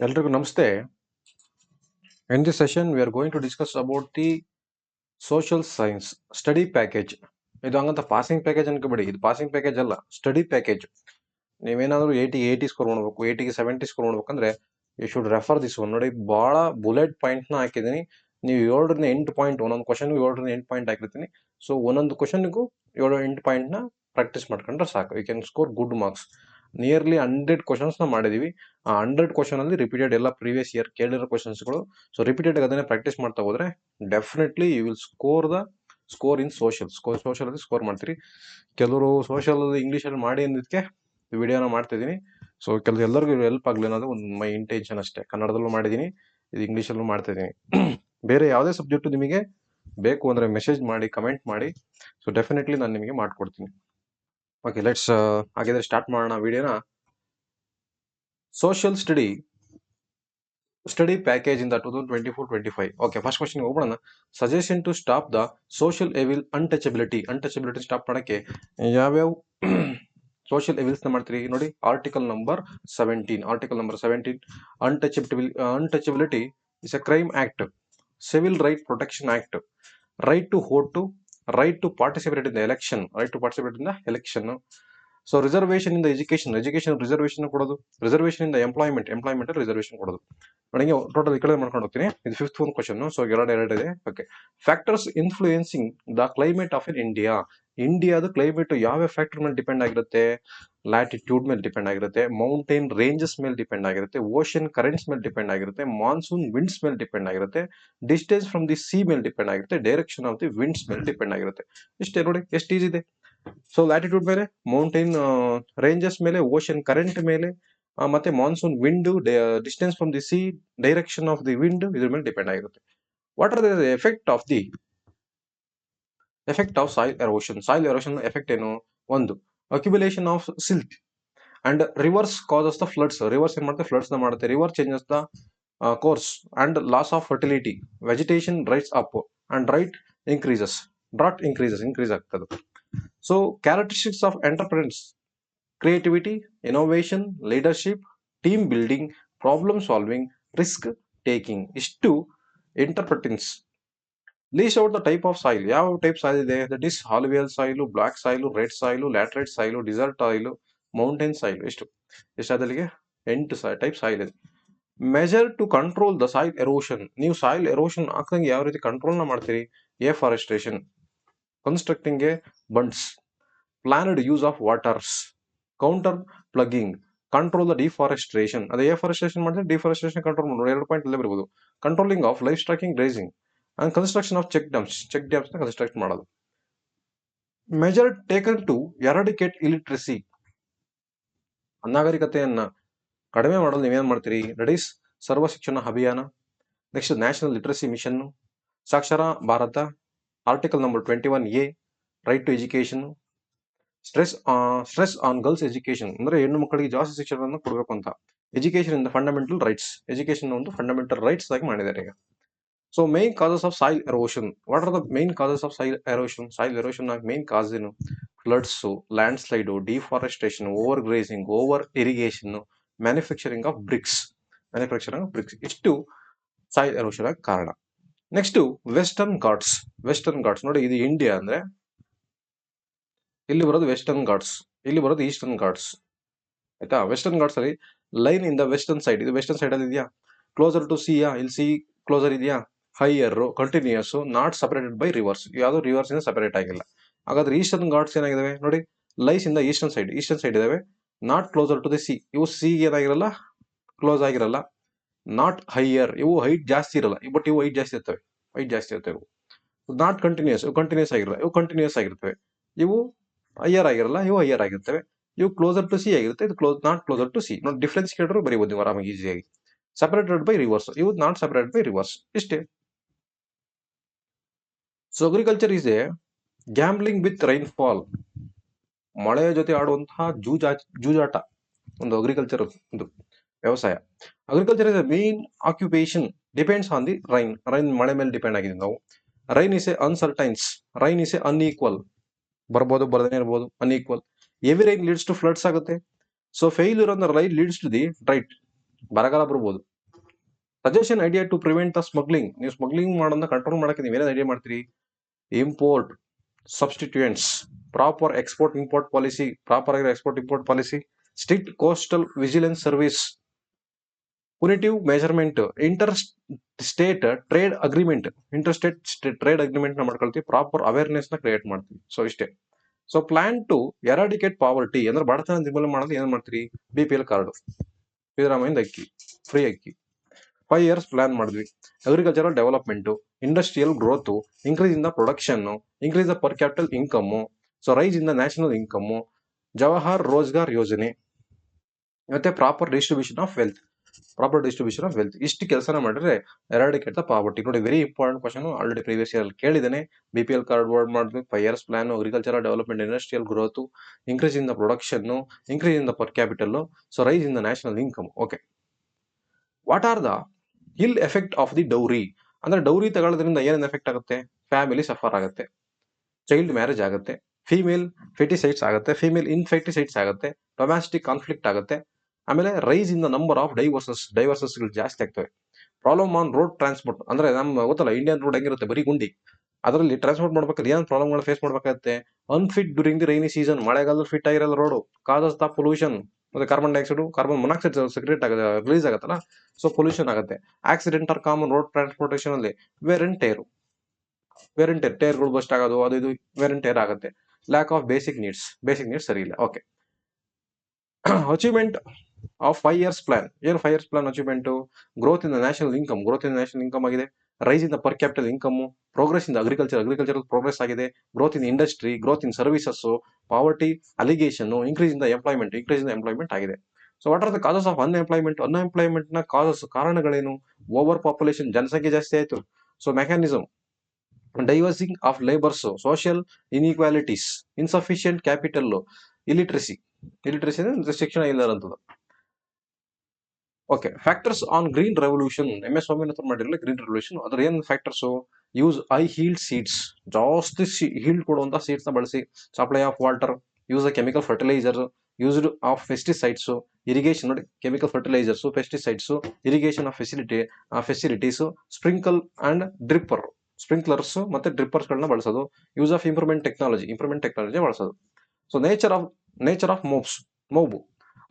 ಎಲ್ರಿಗೂ ನಮಸ್ತೆ. In this session, we are going to discuss about the social science study package. ಇದು ಹಂಗಂತ passing package ಅನ್ಕೋಬೇಡಿ, ಇದು ಪಾಸಿಂಗ್ ಪ್ಯಾಕೇಜ್ ಅಲ್ಲ, ಸ್ಟಡಿ ಪ್ಯಾಕೇಜ್. ನೀವೇನಾದರೂ 80 ಸ್ಕೋರ್ ಮಾಡಬೇಕು, 80ಗೆ 70 ಸ್ಕೋರ್ ಮಾಡ್ಬೇಕಂದ್ರೆ you should refer this one. ನೋಡಿ, ಭಾಳ ಬುಲೆಟ್ ಪಾಯಿಂಟ್ನ ಹಾಕಿದ್ದೀನಿ. ನೀವು 7ರಿಂದ 8 ಪಾಯಿಂಟ್, ಒಂದೊಂದು ಕ್ವಶನ್ಗೂ 7ರಿಂದ 8 ಪಾಯಿಂಟ್ ಹಾಕಿರ್ತೀನಿ. ಸೊ ಒಂದೊಂದು ಕ್ವಶನ್ಗೂ 7-8 ಪಾಯಿಂಟ್ನ ಪ್ರಾಕ್ಟೀಸ್ ಮಾಡ್ಕೊಂಡ್ರೆ ಸಾಕು. You can score good marks. Nearly 100 ಕ್ವಶನ್ಸ್ನ ಮಾಡಿದೀವಿ. ಆ 100 ಕ್ವಶನ್ ಅಲ್ಲಿ ರಿಪೀಟೆಡ್ ಎಲ್ಲ ಪ್ರೀವಿಯಸ್ ಇಯರ್ ಕೇಳಿರೋ ಕ್ವಶನ್ಸ್ಗಳು. ಸೊ ರಿಪೀಟೆಡ್ ಅದನ್ನೇ ಪ್ರಾಕ್ಟೀಸ್ ಮಾಡ್ತಾ ಹೋದ್ರೆ definitely you will score in social ಅಲ್ಲಿ ಸ್ಕೋರ್ ಮಾಡ್ತೀರಿ. ಕೆಲವರು ಸೋಷಿಯಲ್ ಇಂಗ್ಲೀಷಲ್ಲಿ ಮಾಡಿ ಅಂದಿದ್ದಕ್ಕೆ ವಿಡಿಯೋನ ಮಾಡ್ತಿದ್ದೀನಿ. ಸೊ ಎಲ್ಲರಿಗೂ ಹೆಲ್ಪ್ ಆಗಲಿ ಅನ್ನೋದು ಒಂದು ಮೈ ಇಂಟೆನ್ಷನ್ ಅಷ್ಟೇ. ಕನ್ನಡದಲ್ಲೂ ಮಾಡಿದ್ದೀನಿ, ಇದು ಇಂಗ್ಲೀಷಲ್ಲೂ ಮಾಡ್ತಾ ಇದ್ದೀನಿ. ಬೇರೆ ಯಾವುದೇ ಸಬ್ಜೆಕ್ಟ್ ನಿಮಗೆ ಬೇಕು ಅಂದರೆ ಮೆಸೇಜ್ ಮಾಡಿ, ಕಮೆಂಟ್ ಮಾಡಿ. ಸೊ ಡೆಫಿನೆಟ್ಲಿ ನಾನು ನಿಮಗೆ ಮಾಡ್ಕೊಡ್ತೀನಿ. ಓಕೆ, ಲೆಟ್ಸ್ ಹಾಗಿದ್ರೆ ಸ್ಟಾರ್ಟ್ ಮಾಡೋಣ ವಿಡಿಯೋನ. ಸೋಷಿಯಲ್ ಸ್ಟಡಿ ಪ್ಯಾಕೇಜ್ ಇಂದ 2024-25. ಓಕೆ, ಫಸ್ಟ್ ಕ್ವಶನ್ ಹೋಗೋಣ. Suggestion to stop the social evil untouchability stop ಮಾಡಕ್ಕೆ ಯಾವ್ಯಾವ ಸೋಷಿಯಲ್ ಎವಿಲ್ಸ್ ನ ಮಾಡ್ತೀರಿ ನೋಡಿ. Article number 17 untouchability is a crime act, civil right protection act, right to vote, right to participate in the election. So reservation ಇಂದ education reservation ಕೊಡೋದು, reservation ಇಂದ employment reservation ಕೊಡೋದು. ನೋಡಿ, ಟೋಟಲ್ ಈ ಕಡೆ ಮಾಡ್ಕೊಂಡು ಹೋಗ್ತೀನಿ. ಇದು 5th ಒಂದು ಕ್ವಶನ್. ಸೊ ಎರಡು ಇದೆ. Okay, factors influencing the climate of in ಇಂಡಿಯಾದ ಕ್ಲೈಮೇಟ್ ಯಾವ ಫ್ಯಾಕ್ಟರ್ ಮೇಲೆ ಡಿಪೆಂಡ್ ಆಗಿರುತ್ತೆ? ಲ್ಯಾಟಿಟ್ಯೂಡ್ ಮೇಲೆ ಡಿಪೆಂಡ್ ಆಗಿರುತ್ತೆ, ಮೌಂಟೇನ್ ರೇಂಜಸ್ ಮೇಲೆ ಡಿಪೆಂಡ್ ಆಗಿರುತ್ತೆ, ಓಷನ್ ಕರೆಂಟ್ಸ್ ಮೇಲೆ ಡಿಪೆಂಡ್ ಆಗಿರುತ್ತೆ, ಮಾನ್ಸೂನ್ ವಿಂಡ್ಸ್ ಮೇಲೆ ಡಿಪೆಂಡ್ ಆಗಿರುತ್ತೆ, ಡಿಸ್ಟೆನ್ಸ್ ಫ್ರಮ್ ದಿ ಸಿ ಮೇಲೆ ಡಿಪೆಂಡ್ ಆಗಿರುತ್ತೆ, ಡೈರೆಕ್ಷನ್ ಆಫ್ ದಿ ವಿಂಡ್ಸ್ ಮೇಲೆ ಡಿಪೆಂಡ್ ಆಗಿರುತ್ತೆ. ಇಷ್ಟೇ ನೋಡಿ, ಎಷ್ಟು ಈಸಿ ಇದೆ. ಸೊ ಲ್ಯಾಟಿಟ್ಯೂಡ್ ಮೇಲೆ, ಮೌಂಟೇನ್ ರೇಂಜಸ್ ಮೇಲೆ, ಓಷನ್ ಕರೆಂಟ್ ಮೇಲೆ, ಮತ್ತೆ monsoon wind, distance from the C, direction of the wind, ಇದ್ರ ಮೇಲೆ ಡಿಪೆಂಡ್ ಆಗಿರುತ್ತೆ. What are the effect of soil erosion effect ಏನು? ಒಂದು, accumulation of silt and rivers causes the floods. Rivers ಏನ್ ಮಾಡುತ್ತೆ? ಫ್ಲಡ್ಸ್ ನ ಮಾಡುತ್ತೆ. River changes the course and loss of fertility. Vegetation ರೈಟ್ಸ್ ಅಪ್ ಅಂಡ್ ಡ್ರಾಟ್ ಇನ್ಕ್ರೀಸ್ ಆಗ್ತದೆ. So characteristics of entrepreneurs: creativity, innovation, leadership, team building, problem solving, risk taking. ಇಷ್ಟು ಇಂಟರ್ಪ್ರೆಟೆನ್ಸ್. List out the type of soil. ಯಾವ type soil ಇದೆ? That is alluvial soil, black soil, red soil, laterite soil, desert soil, mountain soil. ಎಷ್ಟಾದಲ್ಲಿಗೆ 8 type soil ಇದೆ. Measure to control the soil erosion. ನೀವು soil erosion ಆಗ್ದಂಗೆ ಯಾವ ರೀತಿ ಕಂಟ್ರೋಲ್ನ ಮಾಡ್ತೀರಿ? Afforestation, constructing a bunds, planned use of waters, contour ploughing, control the deforestation. ಅದೇ afforestation ಮಾಡಿದ್ರೆ ಡಿಫಾರೆಸ್ಟ್ರೇಷನ್ ಕಂಟ್ರೋಲ್ ಮಾಡೋದು. 2 ಪಾಯಿಂಟ್ ಅಲ್ಲೇ ಬರ್ಬೋದು. Controlling of live stocking, grazing and construction of check dams ನ ಕನ್ಸ್ಟ್ರಕ್ಟ್ ಮಾಡೋದು. Measure taken to eradicate illiteracy. ಅನಾಗರಿಕತೆಯನ್ನ ಕಡಿಮೆ ಮಾಡಲು ನೀವೇನ್ ಮಾಡ್ತೀರಿ? That is Sarva Shiksha Abhiyan. Next national literacy mission, Saakshar Bharat, article number 21A, right to education, stress on girls education, ಅಂದ್ರೆ ಹೆಣ್ಣು ಮಕ್ಕಳಿಗೆ ಜಾಸ್ತಿ ಶಿಕ್ಷಣವನ್ನು ಕೊಡಬೇಕು ಅಂತ. Education in the fundamental rights, education ಒಂದು ಫಂಡಮೆಂಟಲ್ ರೈಟ್ಸ್ ಆಗಿ ಮಾಡಿದ್ದಾರೆ ಈಗ. So main causes of soil erosion. What are the main causes of soil erosion? Soil erosion main cause ಏನು? Floods, landslide, deforestation, overgrazing, over irrigation, manufacturing of bricks. ಇಷ್ಟು soil erosion ಆಗಿ ಕಾರಣ. Next Western Ghats. ನೋಡಿ, ಇದು India ಅಂದ್ರೆ ಇಲ್ಲಿ ಬರೋದು western Ghats, ಇಲ್ಲಿ ಬರೋದು ಈಸ್ಟರ್ನ್ ಘಾಟ್ಸ್. ಆಯ್ತಾ? ವೆಸ್ಟರ್ನ್ ಘಾಟ್ಸ್ ಅಲ್ಲಿ line in the western side, ಇದು ವೆಸ್ಟರ್ನ್ ಸೈಡ್ ಅಲ್ಲಿ ಇದೆಯಾ? ಕ್ಲೋಸರ್ ಟು ಸಿ, ಇಲ್ಲಿ ಸಿ ಕ್ಲೋಸರ್ ಇದೆಯಾ? Higher, continuous, not separated by rivers. ಯಾವುದು ರಿವರ್ಸ್ ಇಂದ ಸಪರೇಟ್ ಆಗಿಲ್ಲ. ಹಾಗಾದ್ರೆ ಈಸ್ಟರ್ನ್ ಘಾಟ್ಸ್ ಏನಾಗಿದಾವೆ ನೋಡಿ? Lies in the eastern side ಇದಾವೆ. Not closer to the sea, ಇವು ಸಿ ಏನಾಗಿರಲ್ಲ, ಕ್ಲೋಸ್ ಆಗಿರಲ್ಲ. ನಾಟ್ ಹೈಯರ್, ಇವು ಹೈಟ್ ಜಾಸ್ತಿ ಇರಲ್ಲ, ಬಟ್ ಇವು ಹೈಟ್ ಜಾಸ್ತಿ ಇರ್ತವೆ. ಇವು ನಾಟ್ ಕಂಟಿನ್ಯೂಸ್ ಆಗಿರಲ್ಲ, ಇವು ಕಂಟಿನ್ಯೂಸ್ ಆಗಿರ್ತವೆ. ಇವು ಹೈಯರ್ ಆಗಿರಲ್ಲ, ಇವು ಹೈಯರ್ ಆಗಿರ್ತವೆ. ಇವು ಕ್ಲೋಸರ್ ಟು ಸಿ ಆಗಿರುತ್ತೆ, ಇದು ನಾಟ್ ಕ್ಲೋಸರ್ ಟು ಸಿ. ನೋಡಿ, ಡಿಫ್ರೆನ್ಸ್ ಕೇಳಿದ್ರು ಬರೀಬಹುದು ನೀವು ಆರಾಮಾಗಿ ಈಸಿಯಾಗಿ. ಸಪರೇಟೆಡ್ ಬೈ ರಿವರ್ಸ್, ಇವು ನಾಟ್ ಸಪರೇಟೆಡ್ ಬೈ ರಿವರ್ಸ್. ಇಷ್ಟೇ. So agriculture is a gambling with rainfall. ಮಳೆಯ ಜೊತೆ ಆಡುವಂತಹ ಜೂಜಾಟ ಒಂದು ಅಗ್ರಿಕಲ್ಚರ್, ಒಂದು ವ್ಯವಸಾಯ. Agriculture is a main occupation, depends on the rain ಮಳೆ ಮೇಲೆ ಡಿಪೆಂಡ್ ಆಗಿದ್ದೀವಿ ನಾವು. Rain is a uncertains, rain is a unequal, ಬರ್ಬೋದು ಬರದೇ ಇರ್ಬೋದು, unequal. Heavy rain leads to floods ಆಗುತ್ತೆ. So failure on the rain leads to the drought, ಬರಗಾಲ ಬರ್ಬೋದು. Suggestion idea to prevent the smuggling. ನೀವು ಸ್ಮಗ್ಲಿಂಗ್ ಮಾಡೋದನ್ನ ಕಂಟ್ರೋಲ್ ಮಾಡಕ್ಕೆ ನೀವೇನೇನು ಐಡಿಯಾ ಮಾಡ್ತೀರಿ? Import substituents, proper export import policy, proper ಆಗಿರೋ export import policy, strict coastal vigilance service, punitive measurement, inter state trade agreement, trade agreement ನ ಮಾಡ್ಕೊಳ್ತೀವಿ, proper awareness ನ create ಮಾಡ್ತೀವಿ. ಸೊ ಇಷ್ಟೇ. So plan to eradicate poverty ಅಂದ್ರೆ ಬಡತನ ನಿರ್ಮೂಲನೆ ಮಾಡೋದು ಏನ್ ಮಾಡ್ತೀರಿ? BPL ಕಾರ್ಡ್, ಸಿದ್ದರಾಮಯ್ಯ ಅಕ್ಕಿ, ಫ್ರೀ ಅಕ್ಕಿ. 5 years ಪ್ಲಾನ್ ಮಾಡಿದ್ವಿ. Agricultural development, industrial growth, increase in the production, increase the per capital income, so rise in the national income, Jawahar Rozgar Yojana, ಮತ್ತೆ ಪ್ರಾಪರ್ ಡಿಸ್ಟ್ರಿಬ್ಯೂಷನ್ ಆಫ್ ವೆಲ್ತ್. ಇಷ್ಟು ಕೆಲಸನ ಮಾಡಿದ್ರೆ ಎರಾಡಿಕೇಟ್ ದ ಪಾವರ್ಟಿ. ನೋಡಿ, very important question, already previous year ಕೇಳಿದ್ದೇನೆ. BPL card word ಮಾಡಿದ್ವಿ. 5 years plan, agricultural development, industrial growth, increase in the production, increase in the per capital, so rise in the national income. Okay, what are the ill effect of the dowry? ಅಂದ್ರೆ dowry ತಗೊಳ್ಳೋದ್ರಿಂದ ಏನೇನು effect ಆಗುತ್ತೆ? Family suffer ಆಗುತ್ತೆ, child marriage ಆಗುತ್ತೆ, female feticides ಆಗುತ್ತೆ, female infanticides ಆಗುತ್ತೆ, domestic conflict ಆಗುತ್ತೆ, ಆಮೇಲೆ rise in the number of ಡೈವರ್ಸಸ್ಗಳು ಜಾಸ್ತಿ ಆಗ್ತವೆ. ಪ್ರಾಬ್ಲಮ್ ಆನ್ ರೋಡ್ ಟ್ರಾನ್ಸ್ಪೋರ್ಟ್, ಅಂದ್ರೆ ನಮ್ಮ ಗೊತ್ತಲ್ಲ ಇಂಡಿಯನ್ ರೋಡ್ ಹೆಂಗಿರುತ್ತೆ, ಬರೀ ಗುಂಡಿ. ಅದರಲ್ಲಿ ಟ್ರಾನ್ಸ್ಪೋರ್ಟ್ ಮಾಡ್ಬೇಕಾದ್ರೆ ಏನ್ ಪ್ರಾಬ್ಲಮ್ಗಳು ಫೇಸ್ ಮಾಡ್ಬೇಕಾಗುತ್ತೆ? Unfit during the rainy season, ಮಳೆಗಾಲದಲ್ಲಿ ಫಿಟ್ ಆಗಿರಲ್ಲ ರೋಡು, ಕಾಸಸ್ ದ ಪೊಲ್ಯೂಷನ್, ಮತ್ತೆ carbon dioxide, carbon monoxide secrete ಆಗುತ್ತೆ, ರಿಲೀಸ್ ಆಗುತ್ತಲ್ಲ, ಸೊ ಪೊಲ್ಯೂಷನ್ ಆಗುತ್ತೆ. Accident are common road transportation ಅಲ್ಲಿ. ವೇರ್ ಅಂಡ್ ಟೇರ್, ಟೇರ್ಗಳು ಬಸ್ಟ್ ಆಗೋದು, ಅದು ಇದು ವೇರ್ ಅಂಡ್ ಟೇರ್ ಆಗುತ್ತೆ. ಲ್ಯಾಕ್ ಆಫ್ ಬೇಸಿಕ್ ನೀಡ್ಸ್ ಸರಿ ಇಲ್ಲ. Okay, achievement of 5 years plan. ಏನು 5 years plan achievement? Growth in the national income ಆಗಿದೆ, rise in the per capital income, progress in the agriculture progress ಆಗಿದೆ, growth in industry, growth in services, poverty alleviation, increase in the employment ಆಗಿದೆ. So what are the causes of unemployment ನ ಕಾರಣಗಳೇನು? Over population, ಜನಸಂಖ್ಯೆ ಜಾಸ್ತಿ ಆಯ್ತು. So mechanism, diversing of labours, social inequalities, insufficient capital, illiteracy ಅಂದ್ರೆ ಶಿಕ್ಷಣ ಇಲ್ಲದಂಥದ್ದು. Okay, factors on green revolution. MS Swaminathan ಮಾಡಿರಲಿಲ್ಲ ಗ್ರೀನ್ ರೆವಲ್ಯೂಷನ್. ಅದ್ರ ಏನ್ factors? Use high healed seeds, ಜಾಸ್ತಿ ಹೀಲ್ಡ್ ಕೊಡುವಂತ ಸೀಡ್ಸ್ ನ ಬಳಸಿ. Supply of water, use a chemical fertiliser, used of pesticides, irrigation. ನೋಡಿ, chemical fertilisers, pesticides, irrigation of facilities, sprinkle and sprinklers ಮತ್ತೆ drippers ಗಳನ್ನ ಬಳಸೋದು. ಯೂಸ್ ಆಫ್ ಇಂಪ್ರೂವ್ಮೆಂಟ್ ಟೆಕ್ನಾಲಜಿ ಬಳಸೋದು. So nature of mob,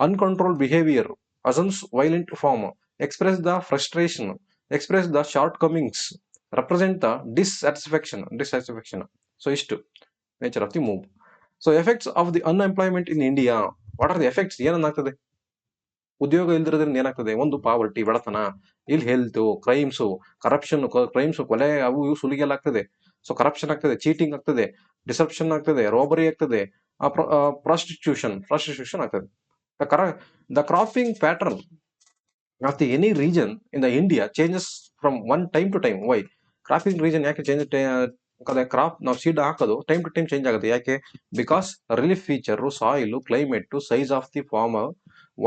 uncontrol behaviour, assumes violent form, express the frustration, express the shortcomings, represent the dissatisfaction. So istu nature of the mob. So effects of the unemployment in India. What are the effects? ಏನಾಗ್ತದೆ? ಉದ್ಯೋಗ ಇಲ್ದಿರೋದ್ರಿಂದ ಏನಾಗ್ತದೆ? ಒಂದು poverty, ಬಡತನ, ಇಲ್ಲಿ health, corruption, ಕೊಲೆ, ಅವು ಇವು ಸುಲಿಗೆಲ್ಲ ಆಗ್ತದೆ. ಸೊ ಕರಪ್ಷನ್ ಆಗ್ತದೆ, ಚೀಟಿಂಗ್ ಆಗ್ತದೆ, ಡಿಸೆಪ್ಷನ್ ಆಗ್ತದೆ, ರಾಬರಿ ಆಗ್ತದೆ, ಪ್ರಾಸ್ಟಿಟ್ಯೂಷನ್ ಆಗ್ತದೆ. The cropping pattern of the any region in the India changes from one time to time. Why? Cropping region ಯಾಕೆ ಚೇಂಜ್? ಕ್ರಾಪ್ ನಾವು ಸೀಡ್ ಹಾಕೋದು ಟೈಮ್ ಟು ಟೈಮ್ ಚೇಂಜ್ ಆಗುತ್ತೆ. ಯಾಕೆ? Because relief feature, soil, climate, size of the farmer,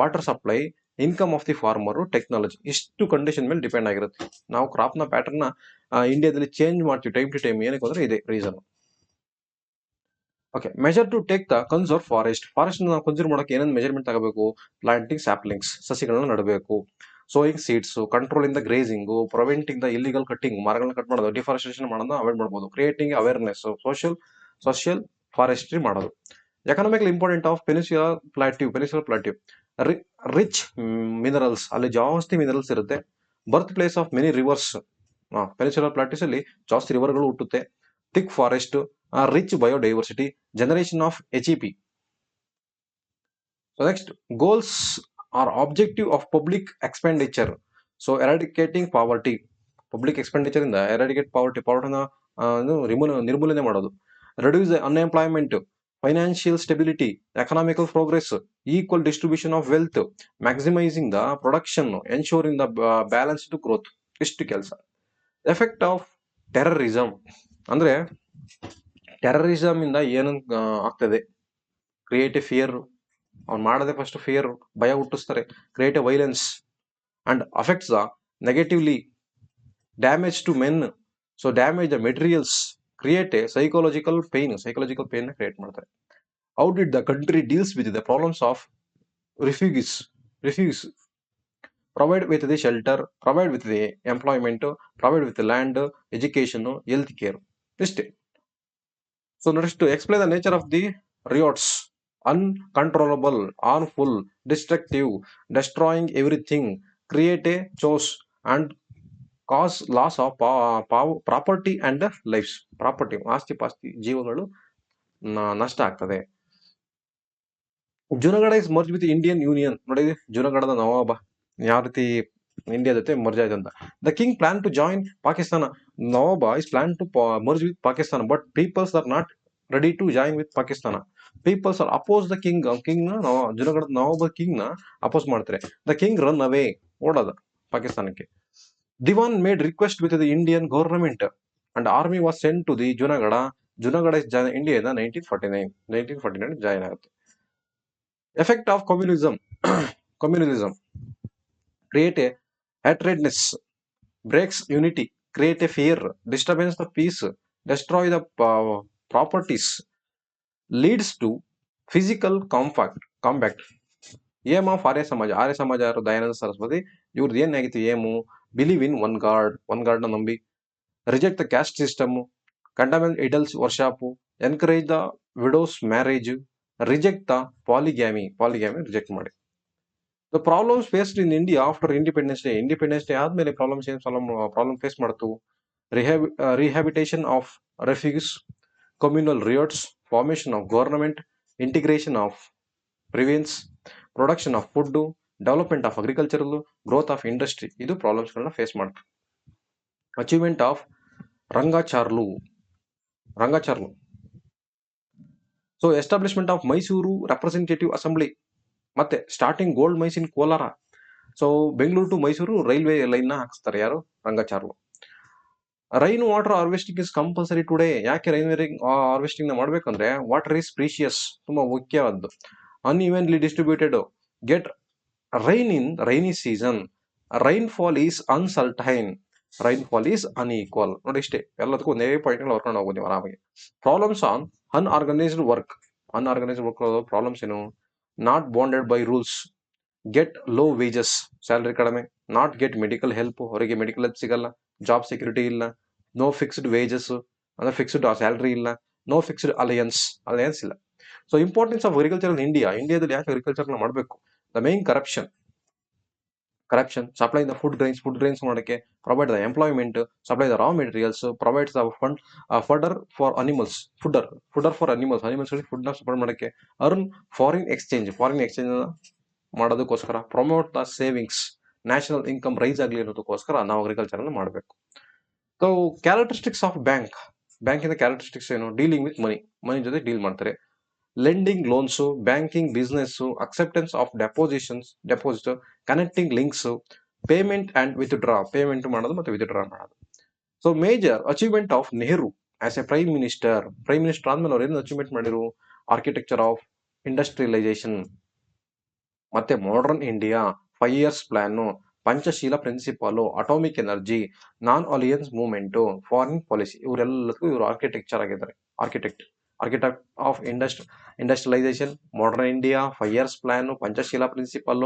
water supply, income of the farmer, technology, ಇಷ್ಟು condition ಮೇಲೆ depend ಆಗಿರುತ್ತೆ. ನಾವು crop ನ ಪ್ಯಾಟರ್ನ್ ಇಂಡಿಯಾದಲ್ಲಿ ಚೇಂಜ್ ಮಾಡ್ತೀವಿ ಟೈಮ್ ಟು ಟೈಮ್. ಏನಕ್ಕೆ ಅಂದ್ರೆ ಇದೆ reason. Okay, measure to take the conserve forest ನಾವು ಕನ್ಸರ್ವ್ ಮಾಡೋಕೆ ಏನೇನು ಮೆಜರ್ಮೆಂಟ್ ತಗೋಬೇಕು? ಪ್ಲಾಂಟಿಂಗ್ ಸ್ಯಾಪ್ಲಿಂಗ್ಸ್, ಸಸಿಗಳನ್ನ ನಡಬೇಕು. Sowing seeds, control in the grazing, preventing the illegal cutting, ಮರಗಳನ್ನ ಕಟ್ ಮಾಡೋದು, ಡಿಫಾರೆಸ್ಟೇಷನ್ ಮಾಡೋದನ್ನ ಅವಾಯ್ಡ್ ಮಾಡಬಹುದು. ಕ್ರಿಯೇಟಿಂಗ್ ಅವೇರ್ನೆಸ್, ಸೋಷಿಯಲ್ ಫಾರೆಸ್ಟ್ರಿ ಮಾಡೋದು. Economical important of peninsular plateau, rich minerals, ಅಲ್ಲಿ ಜಾಸ್ತಿ ಮಿನರಲ್ಸ್ ಇರುತ್ತೆ. Birth place of many rivers, peninsular plateaus ಅಲ್ಲಿ ಜಾಸ್ತಿ ರಿವರ್ಗಳು ಹುಟ್ಟುತ್ತೆ. Thick forest, rich biodiversity, generation of HEP. So next, goals are objective of public expenditure. So eradicating poverty, public expenditure ಇಂದ eradicate poverty ನಿರ್ಮೂಲನೆ ಮಾಡೋದು. Reduce unemployment, financial stability, economical progress, equal distribution of wealth, maximizing the production, ensuring the balanced growth. ಇಷ್ಟು ಕೆಲಸ. Effect of terrorism ಅಂದ್ರೆ terrorism ಇಂದ ಏನು ಆಗ್ತದೆ? Create A fear, ಅವ್ನು ಮಾಡದೆ ಫಸ್ಟ್ ಫಿಯರ್, ಭಯ ಹುಟ್ಟಿಸ್ತಾರೆ. Create a violence and affects the negatively, damage to men, so damage the materials, create a psychological pain ನ ಕ್ರಿಯೇಟ್ ಮಾಡ್ತಾರೆ. How did the country deals with the problems of refugees? provide with the shelter, provide with the employment, provide with the land, education, health care. Istೇ. So next to explain the nature of the riots. Uncontrollable, harmful, destructive, destroying everything, create a chaos and cause loss of property and lives. Property, ಆಸ್ತಿ ಪಾಸ್ತಿ ಜೀವಗಳು ನಷ್ಟ ಆಗ್ತದೆ. Junagadh is merge with Indian union. ನೋಡಿ, ಜುನಾಗಢದ ನವಾಬ ಯಾವ ರೀತಿ India ಜೊತೆ merge ಆಯ್ತು ಅಂತ. The king plan to join Pakistan. Nawab is plan to merge with Pakistan, but peoples are not ready to join with Pakistan. Peoples are oppose the king. King ನ ಜುನಾಗಢದ nawab king ನ oppose ಮಾಡ್ತಾರೆ. ದ ಕಿಂಗ್ ರನ್ ಅವೇ, ಓಡೋದ ಪಾಕಿಸ್ತಾನಕ್ಕೆ. Diwan made request with the Indian government and army was sent to the Junagadh. Junagadh is ಇಂಡಿಯಾದ 1949 join ಆಗುತ್ತೆ. Effect of communalism. Communalism create a hatredness, breaks unity, create a fear, disturbance the peace, destroy the properties, leads to physical combat. Aim of Arya Samaj. Arya Samaj ಯಾರು? ದಯಾನಂದ ಸರಸ್ವತಿ. ಇವ್ರದ್ದು ಏನಾಗಿತ್ತು aim? Believe in one god ನ ನಂಬಿ, reject the caste system, condemn idols worship, encourage the widows marriage, reject the polygamy reject ಮಾಡಿ. The problems faced in India after independence day. Independence day ಆದ್ಮೇಲೆ problem face ಮಾಡ್ತು. Rehabilitation of refugees, communal riots, formation of government, integration of provinces, production of food, development of agricultural, growth of industry. ಇದು ಪ್ರಾಬ್ಲಮ್ಸ್ಗಳನ್ನ face ಮಾಡ್ತು. Achievement of Rangacharlu. So establishment of Mysuru representative assembly, ಮತ್ತೆ starting gold mines in Kolar. So Bengaluru to Mysuru railway line ನ ಹಾಕಿಸ್ತಾರೆ ಯಾರು? Rangacharlu. Rain water harvesting is compulsory today. ಯಾಕೆ rain harvesting ನ ಮಾಡ್ಬೇಕಂದ್ರೆ ವಾಟರ್ ಈಸ್ ಪ್ರೀಶಿಯಸ್, ತುಂಬಾ ಮುಖ್ಯವಾದ್ದು. Unevenly distributed, get rain in rainy season, rainfall is uncertain, rainfall is unequal. ನೋಡಿ ಇಷ್ಟೇ, ಎಲ್ಲದಕ್ಕೂ ಒಂದೇ ಪಾಯಿಂಟ್ ಹೊರ್ಕೊಂಡು ಹೋಗ್ಬೋದು ನೀವು ಆರಾಮಾಗಿ. Problems on unorganised work. Unorganised work problems ಏನು? Not bonded by rules, get low wages, salary ಕಡಿಮೆ, ನಾಟ್ ಗೆಟ್ ಮೆಡಿಕಲ್ ಹೆಲ್ಪ್, ಅವರಿಗೆ ಮೆಡಿಕಲ್ ಹೆಲ್ಪ್ ಸಿಗಲ್ಲ, ಜಾಬ್ ಸೆಕ್ಯೂರಿಟಿ ಇಲ್ಲ, ನೋ ಫಿಕ್ಸ್ಡ್ ವೇಜಸ್ ಅಂದ್ರೆ ಫಿಕ್ಸ್ಡ್ ಸ್ಯಾಲರಿ ಇಲ್ಲ, ನೋ ಫಿಕ್ಸ್ಡ್ ಅಲಯನ್ಸ್ ಇಲ್ಲ. So importance of agriculture in ಇಂಡಿಯಾದಲ್ಲಿ ಯಾಕೆ ಅಗ್ರಿಕಲ್ಚರ್ ಮಾಡಬೇಕು? The main corruption, supply the food grains ಮಾಡೋಕ್ಕೆ, provide the employment, supply the raw materials, provides the fodder for animals, ಫುಡರ್ for animals food ನ supply ಮಾಡೋಕ್ಕೆ, earn foreign exchange ಮಾಡೋದಕ್ಕೋಸ್ಕರ, promote the savings, national income rise ಆಗಲಿ ಅನ್ನೋದಕ್ಕೋಸ್ಕರ ನಾವು agriculture ಅನ್ನು ಮಾಡಬೇಕು. So characteristics of ಬ್ಯಾಂಕಿನ ಕ್ಯಾರೆಕ್ಟರಿಸ್ಟಿಕ್ಸ್ ಏನು? ಡೀಲಿಂಗ್ ವಿತ್ ಮನಿ ಜೊತೆ ಡೀಲ್ ಮಾಡ್ತಾರೆ. Lending loans, banking business, acceptance of deposit, connecting links, payment and withdraw, payment ಮಾಡೋದು ಮತ್ತೆ ವಿತ್ಡ್ರಾ ಮಾಡೋದು. So major achievement of Nehru as a prime minister ಆದ್ಮೇಲೆ ಅವ್ರು ಏನು ಅಚೀವ್ಮೆಂಟ್ ಮಾಡಿರು? ಆರ್ಕಿಟೆಕ್ಚರ್ ಆಫ್ ಇಂಡಸ್ಟ್ರಿಯಲೈಸೇಷನ್, ಮತ್ತೆ modern India, 5 years plan, Panchsheel principle, atomic energy, non alliance movement, foreign policy. ಇವರೆಲ್ಲದಕ್ಕೂ ಇವರು ಆರ್ಕಿಟೆಕ್ಚರ್ ಆಗಿದ್ದಾರೆ. Architect of industrialisation, modern India, 5 years plan, Panchsheel principle,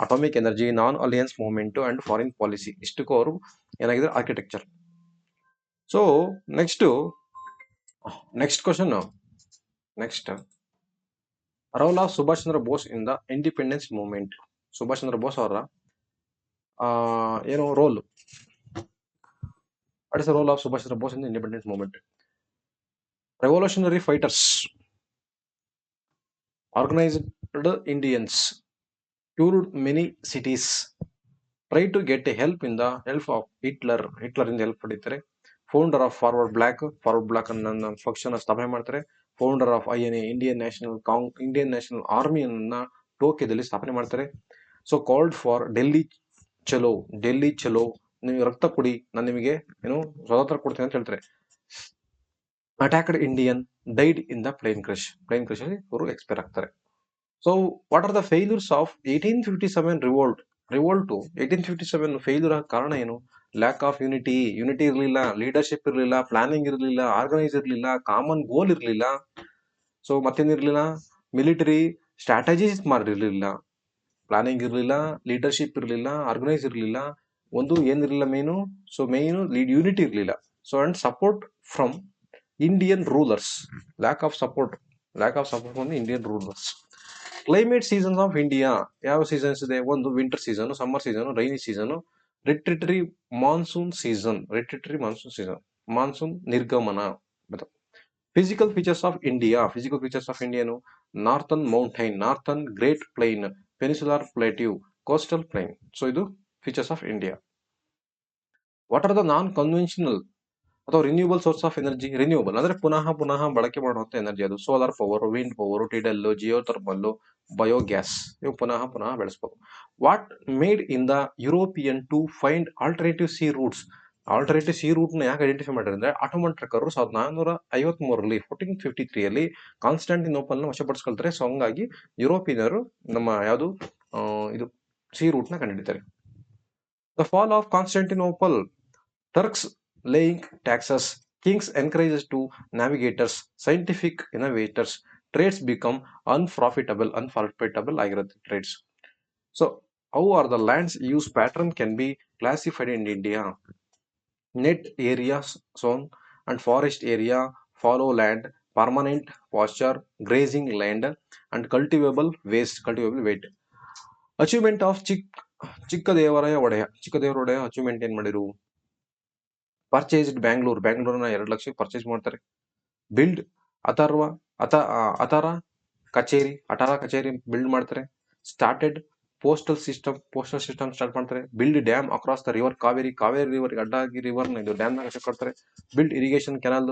atomic energy, non alliance movement and foreign policy. ಇಷ್ಟಕ್ಕೂ ಅವರು ಏನಾಗಿದೆ? Architecture. So next question. Role of Subhash Chandra Bose in the independence movement. Subhash Chandra Bose ಅವರ ಏನು role? What is the role of Subhash Chandra Bose in the independence movement? Revolutionary fighters, organised Indians, toured many cities, try to get a help of Hitler ಇಂದ help ಪಡಿತಾರೆ. Founder of Forward Bloc ಅನ್ನ ಪಕ್ಷನ ಸ್ಥಾಪನೆ ಮಾಡ್ತಾರೆ. Founder of INA, Indian national ಆರ್ಮಿಯನ್ನ ಟೋಕಿಯೋದಲ್ಲಿ ಸ್ಥಾಪನೆ ಮಾಡ್ತಾರೆ. ಸೊ ಕಾಲ್ಡ್ ಫಾರ್ ಡೆಲ್ಲಿ ಚಲೋ, ನೀವು ರಕ್ತ ಕೊಡಿ, ನಾನು ನಿಮಗೆ ಏನು ಸ್ವಾತಂತ್ರ್ಯ ಕೊಡ್ತೀನಿ ಅಂತ ಹೇಳ್ತಾರೆ. Attacked Indian, died in the plane crash ಅಲ್ಲಿ ಅವರು ಎಕ್ಸ್ಪೈರ್ ಆಗ್ತಾರೆ. So what are the failures of 1857 revolt? 1857 failure ಆಗ ಕಾರಣ ಏನು? ಲ್ಯಾಕ್ ಆಫ್ ಯೂನಿಟಿ ಇರಲಿಲ್ಲ, ಲೀಡರ್ಶಿಪ್ ಇರಲಿಲ್ಲ, ಪ್ಲಾನಿಂಗ್ ಇರಲಿಲ್ಲ, ಆರ್ಗನೈಸ್ ಇರಲಿಲ್ಲ, ಕಾಮನ್ ಗೋಲ್ ಇರಲಿಲ್ಲ. ಸೊ ಮತ್ತೇನಿರಲಿಲ್ಲ? ಮಿಲಿಟರಿ ಸ್ಟ್ರಾಟಜೀಸ್ ಮಾಡಿರಲಿಲ್ಲ. ಪ್ಲಾನಿಂಗ್ ಇರಲಿಲ್ಲ, ಲೀಡರ್ಶಿಪ್ ಇರಲಿಲ್ಲ, ಆರ್ಗನೈಸ್ ಇರಲಿಲ್ಲ, ಒಂದು ಏನಿರಲಿಲ್ಲ main. So main lead unity ಇರಲಿಲ್ಲ. So and support from Indian rulers, lack of support from Indian rulers. Climate seasons of India ಯಾವ ಸೀಸನ್ಸ್ ಇದೆ? ಒಂದು winter season, summer season, rainy season, retreating monsoon season, monsoon ನಿರ್ಗಮನ. Physical features of India ಏನು? Northern mountain, northern great plain, peninsular plateau, coastal plain. So ಇದು features of India. What are the non conventional ಅಥವಾ renewable source of energy? Renewable ಅಂದ್ರೆ ಪುನಃ ಬಳಕೆ ಮಾಡುವಂತ energy. ಅದು solar power, wind power, tidal, geothermal, biogas. ಇವು ಪುನಃ ಬೆಳೆಸಬಹುದು. What made in the European to find alternative sea routes? Alternative sea route ನ ಯಾಕೆ ಐಡೆಂಟಿಫೈ ಮಾಡಿದ್ರೆ ಅಂದ್ರೆ ಆಟೋಮನ್ ಟ್ರಕ್ಕರು 1453ರಲ್ಲಿ 1453 ಕಾನ್ಸ್ಟಾಂಟಿನೋಪಲ್ ನ ವಶಪಡಿಸ್ಕೊಳ್ತಾರೆ. ಸೊ ಹಂಗಾಗಿ ಯುರೋಪಿಯನರು ನಮ್ಮ ಯಾವುದು ಇದು ಸಿ ರೂಟ್ ನ ಕಂಡುಹಿಡಿತಾರೆ. The fall of Constantinople, Turks laying taxes, kings encourages to navigators, scientific innovators, trades become unprofitable ಆಗಿರುತ್ತೆ trades. So how are the lands use pattern can be classified in India? Net area zone and forest area, fallow land, permanent pasture, grazing land, and cultivable weight. Achievement of Chikkadevaraya ಒಡೆಯ achievement ಏನ್ ಮಾಡಿರು? Purchased ಬ್ಯಾಂಗ್ಳೂರ್ನ 2 ಲಕ್ಷಕ್ಕೆ purchase ಮಾಡ್ತಾರೆ. Build Ashara ಕಚೇರಿ build ಮಾಡ್ತಾರೆ. Started postal system start ಮಾಡ್ತಾರೆ. Build dam across the river Kaveri river ಅಡ್ಡಾಗಿ river ಇದು ಡ್ಯಾಮ್ ನಾಗ ಕಟ್ತಾರೆ. Build irrigation canal,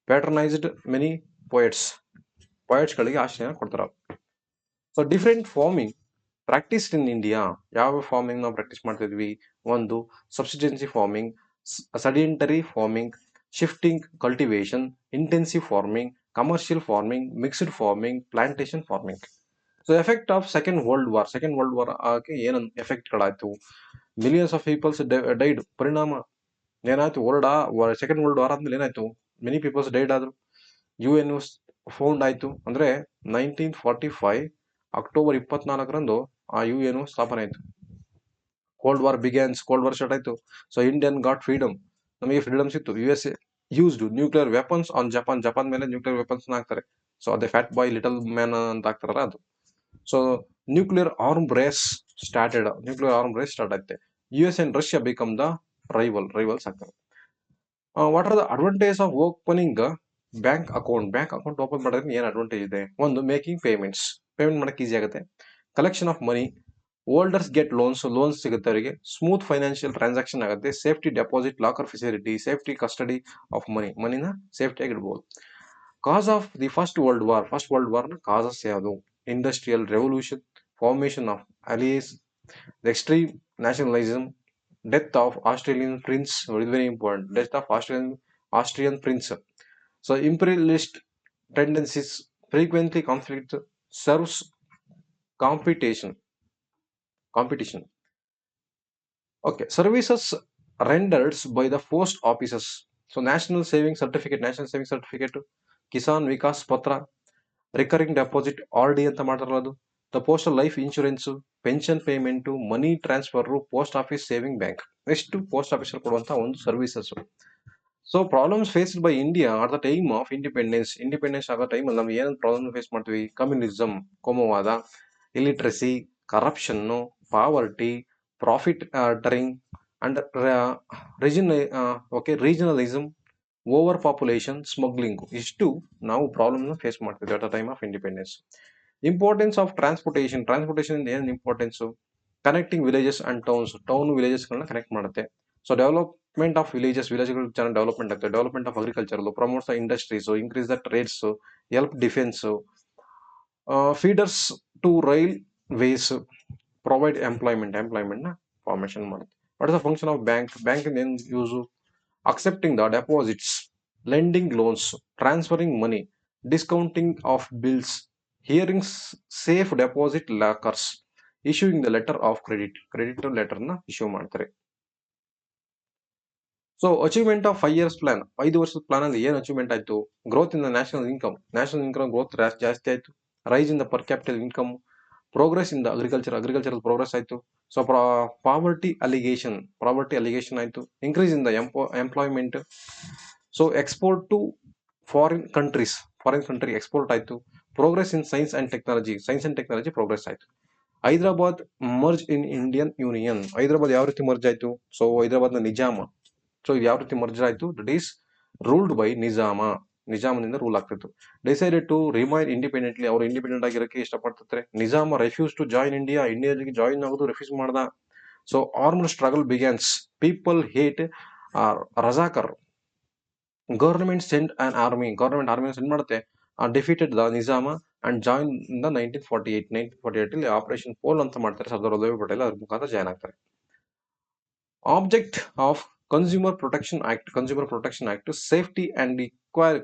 patronised many poets ಗಳಿಗೆ ಆಶ್ರಯ ಕೊಡ್ತಾರ. So different farming practised in India. ಯಾವ ಫಾರ್ಮಿಂಗ್ ನಾವು ಪ್ರಾಕ್ಟೀಸ್ ಮಾಡ್ತಿದ್ವಿ? ಒಂದು subsistence farming, sedentary farming, shifting cultivation, intensive farming, commercial farming, mixed farming, plantation farming. So effect of Second World War ಆಗಿ ಏನು effect ಗಳಾಯ್ತು? Millions of peoples died. ಪರಿಣಾಮ ಏನಾಯ್ತು? Second world war ಆದ್ಮೇಲೆ ಏನಾಯ್ತು? ಮೆನಿ ಪೀಪಲ್ಸ್ ಡೈಡ್ ಆದ್ರು. UN found ಆಯ್ತು. ಅಂದ್ರೆ 1945 ಅಕ್ಟೋಬರ್ 24ರಂದು ಆ UN ಸ್ಥಾಪನೆ ಆಯ್ತು. ಕೋಲ್ಡ್ ವಾರ್ ಸ್ಟಾರ್ಟ್ ಆಯ್ತು. ಸೊ ಇಂಡಿಯನ್ ಗಾಟ್ ಫ್ರೀಡಮ್, ನಮಗೆ ಫ್ರೀಡಮ್ ಸಿಕ್ತು. USA used nuclear weapons on Japan ಮೇಲೆ ನ್ಯೂಕ್ಲಿಯರ್ ವೆಪನ್ಸ್ ಹಾಕ್ತಾರೆ. ಸೊ ಅದೇ ಫ್ಯಾಟ್ ಬಾಯ್ ಲಿಟಲ್ ಮ್ಯಾನ್ ಅಂತ ಹಾಕ್ತಾರಲ್ಲ ಅದು. So nuclear arm race start ಆಯ್ತೆ. US and Russia become the rivals ಆಗ್ತಾರೆ. What are the advantage of opening bank account open ಮಾಡೋದ್ರಿಂದ ಏನ್ ಅಡ್ವಾಂಟೇಜ್ ಇದೆ? ಒಂದು ಮೇಕಿಂಗ್ ಪೇಮೆಂಟ್ ಮಾಡಕ್ಕೆ ಈಸಿ ಆಗುತ್ತೆ. Collection of money, holders get loans ಸಿಗುತ್ತೆ ಅವರಿಗೆ. ಸ್ಮೂತ್ ಫೈನಾನ್ಷಿಯಲ್ ಟ್ರಾನ್ಸಾಕ್ಷನ್ ಆಗುತ್ತೆ. Safety deposit, locker facility, safety custody of ಮನಿನ ಸೇಫ್ಟಿ ಆಗಿ ಇಡಬಹುದು. Cause of the first world war ನ ಕಾಸಸ್ ಯಾವುದು? Industrial revolution, formation of alliances, extreme nationalism, death of Australian prince. Very important, death of Austrian prince. So imperialist tendencies, frequently conflict, serves competition. Okay, services rendered by the post offices. So national saving certificate, Kisan Vikas Patra, recurring deposit RD ಅಂತ ಮಾಡ್ತಾರಲ್ಲ ಅದು, the postal life insurance, pension payment, money transfer, post office saving bank. ಎಷ್ಟು post office ಕೊಡುವಂತ ಒಂದು services. So problems faced by India at the time of independence ಆಗೋ time ಅಲ್ಲಿ ನಾವು ಏನೇನು ಪ್ರಾಬ್ಲಮ್ ಫೇಸ್ ಮಾಡ್ತೀವಿ? ಕಮ್ಯುನಿಸಮ್, ಕೋಮುವಾದ, illiteracy, corruption, poverty, profiteering and regionalism, over population, smuggling. ಇಷ್ಟು ನಾವು ಪ್ರಾಬ್ಲಮ್ ಫೇಸ್ ಮಾಡ್ತಿದ್ವಿ at the time of independence. Importance of transportation ಏನ್ importance? Connecting villages and town villages ಗಳನ್ನ ಕನೆಕ್ಟ್ ಮಾಡುತ್ತೆ. ಸೊ ಡೆವಲಪ್ಮೆಂಟ್ ಆಫ್ ವಿಲೇಜ್ಗಳು ಚೆನ್ನಾಗಿ development ಆಗ್ತದೆ. Development of agriculture, promotes the industries, increase the trades, help defence, feeders to railways, provide employment ನ formation ಮಾಡುತ್ತೆ. What is the function of bank ಏನ್ use? Accepting the deposits, lending loans, transferring money, discounting of bills, hearing safe deposit lockers, issuing the letter of credit letter ನ issue ಮಾಡ್ತಾರೆ. So achievement of 5 years plan, 5 ವರ್ಷದ plan ಅಲ್ಲಿ ಏನ್ achievement ಆಯ್ತು? Growth in the national income growth ಜಾಸ್ತಿ ಆಯ್ತು. Rise in the per capital income, progress in the agricultural progress ಆಯ್ತು. So poverty alleviation ಆಯ್ತು. Increase in the employment. So export to foreign country export ಆಯ್ತು. Progress in science and technology progress ಆಯ್ತು. Hyderabad merge in Indian union. Hyderabad ಯಾವ ರೀತಿ merge ಆಯ್ತು? So Hyderabad ನ Nizam. So ಯಾವ ರೀತಿ ಮರ್ಜ್ ಆಯ್ತು? ದಟ್ ಈಸ್ ರೂಲ್ಡ್ ಬೈ ನಿಜಾಮನಿಂದ ರೂಲ್ ಆಗ್ತಿತ್ತು. Decided to remain independently. ಅವರು ಇಂಡಿಪೆಂಡೆಂಟ್ ಆಗಿರೋಕೆ ಇಷ್ಟಪಡ್ತಿರ್ತಾರೆ. ನಿಜಾಮ ರೆಫ್ಯೂಸ್ ಟು ಜಾಯಿನ್ ಇಂಡಿಯಾಗೆ ಜಾಯಿನ್ ಆಗೋದು ರೆಫ್ಯೂಸ್ ಮಾಡ್ದ. So armed struggle begins. People hate Razakar. Government send an army send ಮಾಡುತ್ತೆ. Defeated the Nizam and join in the 1948 ಇಲ್ಲಿ ಆಪರೇಷನ್ ಪೋಲ್ ಅಂತ ಮಾಡ್ತಾರೆ. ಸರ್ದಾರ್ ವಲ್ಲಭಾಯ್ ಪಟೇಲ್ ಅದ್ರ ಮುಖಾಂತರ ಜಾಯ್ನ್ ಆಗ್ತಾರೆ. Object of consumer protection act safety and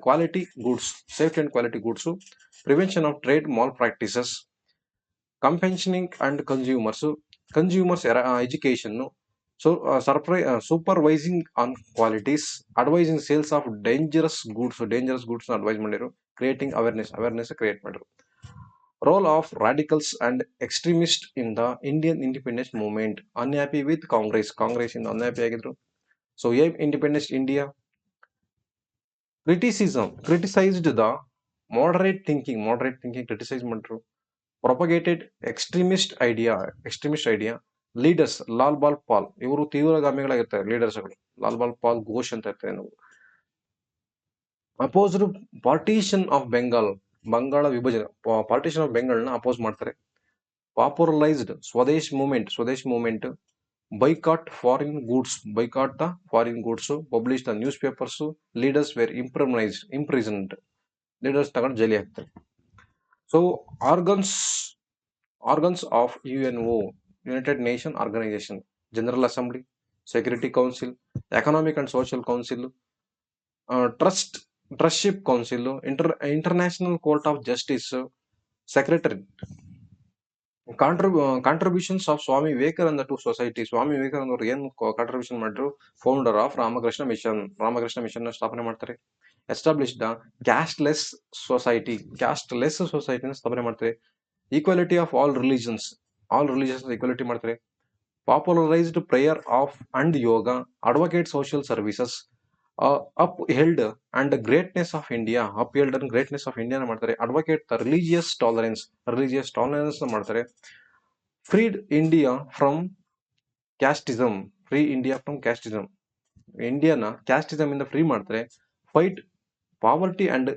quality goods, prevention of trade malpractices, compensating and consumers education, supervising on qualities, advising sales of dangerous goods advise ಮಾಡಿರು. Creating awareness create ಮಾಡಿರು. Role of radicals and extremist in the Indian independence movement. Unhappy with Congress ಇಂದ unhappy ಆಗಿದ್ರು. So aim independence India. Criticised the moderate thinking criticise ಮಾಡಿದ್ರು. Propagated extremist idea. Leaders Lal Bal Pal, ಇವರು ತೀವ್ರಗಾಮಿಗಳಾಗಿರ್ತಾರೆ ಲೀಡರ್ಸ್ಗಳು. ಲಾಲ್ ಬಾಲ್ ಪಾಲ್ ಘೋಷ್ ಅಂತ ಇರ್ತಾರೆ ನಾವು. Opposed partition of Bangala ವಿಭಜನೆ. Partition of ಬೆಂಗಾಲ್ನ oppose ಮಾಡ್ತಾರೆ. Popularised Swadesh movement. Boycott the foreign goods. Publish the newspapers. Leaders were imprisoned. Leaders ತಗೊಂಡು ಜೈಲಿಗೆ ಹಾಕ್ತಾರೆ. So organs of UNO, united nation organisation, general assembly, security council, economic and social council, trusteeship council, international court of justice, secretary. Contributions of Swami Vivekananda to society. Swami Vivekananda ಅವರು ಏನ್ contribution ಮಾಡಿದ್ರು? Founder of Ramakrishna mission ಸ್ಥಾಪನೆ ಮಾಡ್ತಾರೆ. Establish the ಕ್ಯಾಸ್ಟ್ಲೆಸ್ ಸೊಸೈಟಿನ ಸ್ಥಾಪನೆ ಮಾಡ್ತಾರೆ. Equality of all religions equality ಮಾಡ್ತಾರೆ. Popularised prayer of and yoga. Advocate social services. Upheld and greatness of India ಮಾಡ್ತಾರೆ. ಅಡ್ವೊಕೇಟ್ ದ ರಿಲಿಜಿಯಸ್ ಟಾಲರೆನ್ಸ್ ಮಾಡ್ತಾರೆ. Freed India from casteism. ಇಂಡಿಯಾನ casteism ಇಂದ ಫ್ರೀ ಮಾಡ್ತಾರೆ. Fight poverty and